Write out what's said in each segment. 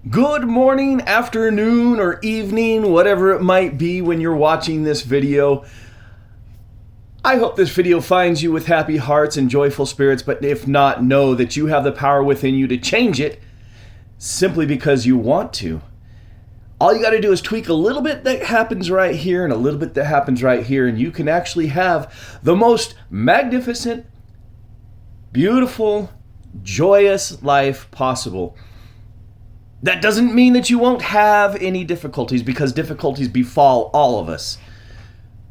Good morning, afternoon, or evening, whatever it might be when you're watching this video. I hope this video finds you with happy hearts and joyful spirits, but if not, know that you have the power within you to change it simply because you want to. All you got to do is tweak a little bit that happens right here and a little bit that happens right here, and you can actually have the most magnificent, beautiful, joyous life possible. That doesn't mean that you won't have any difficulties, because difficulties befall all of us.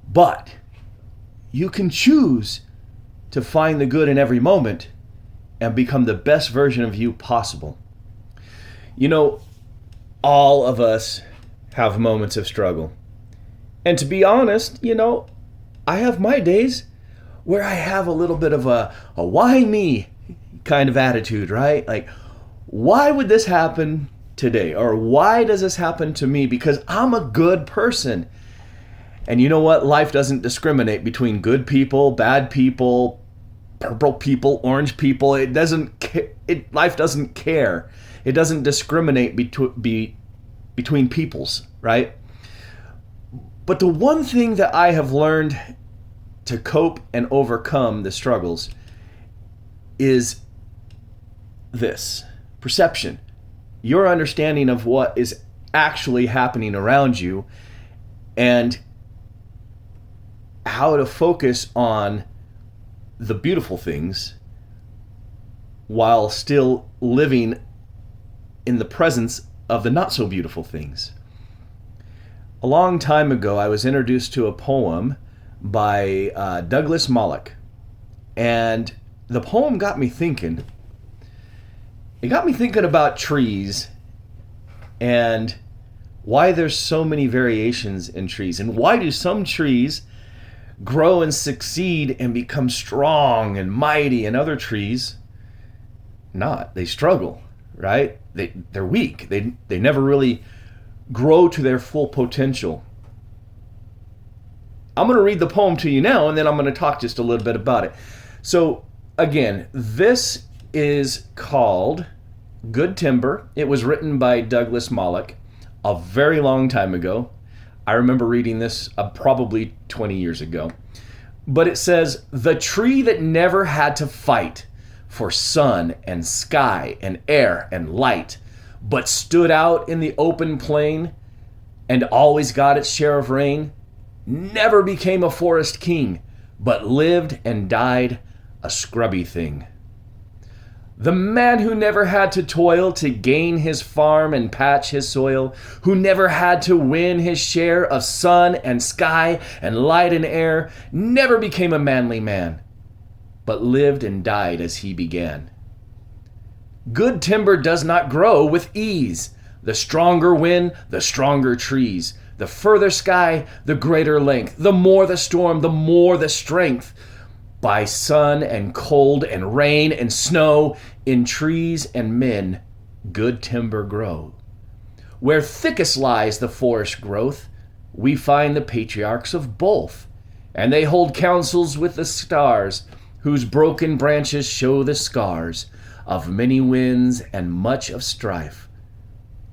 But you can choose to find the good in every moment and become the best version of you possible. You know, all of us have moments of struggle. And to be honest, I have my days where I have a little bit of a why me kind of attitude, right? Like, why would this happen today? Or why does this happen to me? Because I'm a good person. And you know what? Life doesn't discriminate between good people, bad people, purple people, orange people. Life doesn't care. It doesn't discriminate between peoples, right? But the one thing that I have learned to cope and overcome the struggles is this: perception. Your understanding of what is actually happening around you and how to focus on the beautiful things while still living in the presence of the not so beautiful things. A long time ago, I was introduced to a poem by Douglas Malloch, and the poem got me thinking. It got me thinking about trees and why there's so many variations in trees, and why do some trees grow and succeed and become strong and mighty, and other trees not. They struggle, right? They're weak. They never really grow to their full potential. I'm going to read the poem to you now, and then I'm going to talk just a little bit about it. So again, this is called Good Timber. It was written by Douglas Malloch a very long time ago. I remember reading this probably 20 years ago. But it says, "The tree that never had to fight for sun and sky and air and light, but stood out in the open plain and always got its share of rain, never became a forest king, but lived and died a scrubby thing. The man who never had to toil to gain his farm and patch his soil, who never had to win his share of sun and sky and light and air, never became a manly man, but lived and died as he began. Good timber does not grow with ease. The stronger wind, the stronger trees. The further sky, the greater length. The more the storm, the more the strength. By sun and cold and rain and snow, in trees and men, good timber grow. Where thickest lies the forest growth, we find the patriarchs of both, and they hold councils with the stars, whose broken branches show the scars of many winds and much of strife.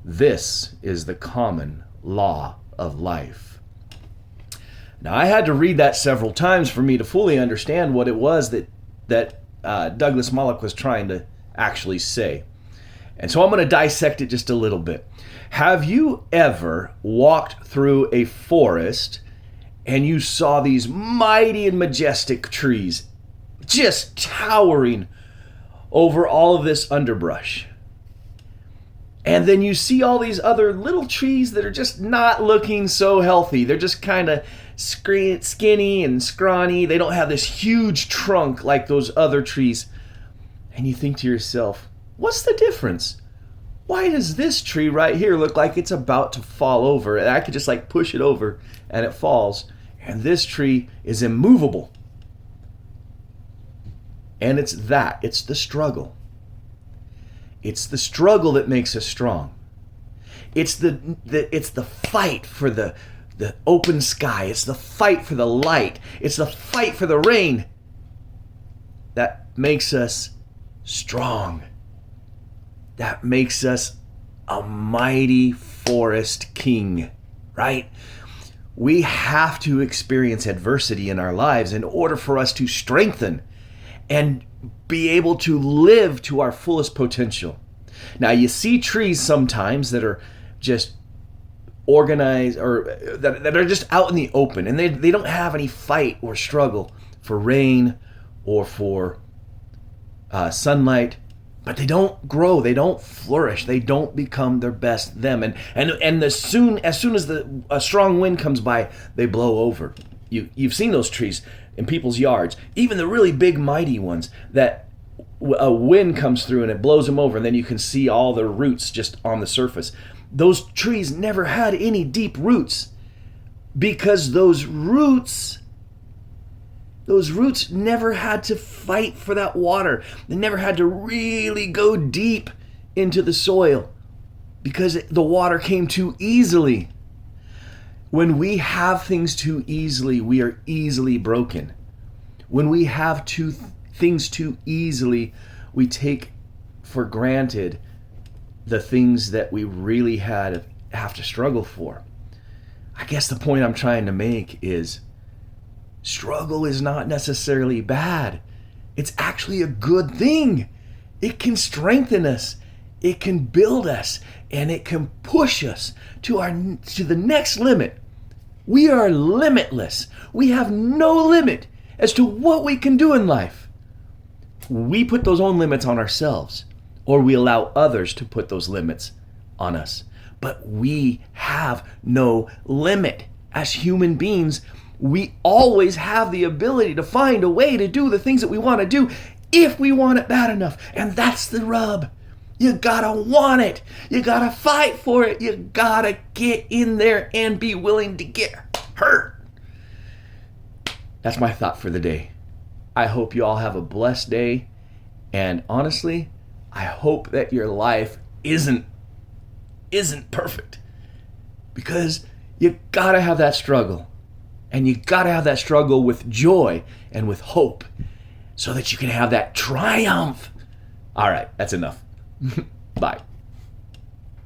This is the common law of life." Now, I had to read that several times for me to fully understand what it was that Douglas Malloch was trying to actually say. And so I'm going to dissect it just a little bit. Have you ever walked through a forest and you saw these mighty and majestic trees just towering over all of this underbrush? And then you see all these other little trees that are just not looking so healthy. They're just kind of skinny and scrawny. They don't have this huge trunk like those other trees. And you think to yourself, what's the difference? Why does this tree right here look like it's about to fall over? And I could just like push it over and it falls. And this tree is immovable. And it's the struggle. It's the struggle that makes us strong. It's the fight for the open sky. It's the fight for the light. It's the fight for the rain that makes us strong. That makes us a mighty forest king, right? We have to experience adversity in our lives in order for us to strengthen and be able to live to our fullest potential. Now, you see trees sometimes that are just organized, or that are just out in the open, and they don't have any fight or struggle for rain or for sunlight, but they don't grow, they don't flourish, they don't become their best them, and as soon as a strong wind comes by, they blow over. You've seen those trees in people's yards, even the really big mighty ones, that a wind comes through and it blows them over, and then you can see all their roots just on the surface. Those trees never had any deep roots, because those roots never had to fight for that water. They never had to really go deep into the soil, because the water came too easily. When we have things too easily, we are easily broken. When we have things too easily, we take for granted the things that we really have to struggle for. I guess the point I'm trying to make is, struggle is not necessarily bad. It's actually a good thing. It can strengthen us, it can build us, and it can push us to the next limit. We are limitless. We have no limit as to what we can do in life. We put those own limits on ourselves, or we allow others to put those limits on us. But we have no limit. As human beings, we always have the ability to find a way to do the things that we want to do if we want it bad enough. And that's the rub. You gotta want it. You gotta fight for it. You gotta get in there and be willing to get hurt. That's my thought for the day. I hope you all have a blessed day. And honestly, I hope that your life isn't perfect, because you gotta have that struggle. And you gotta have that struggle with joy and with hope, so that you can have that triumph. All right, that's enough. Bye.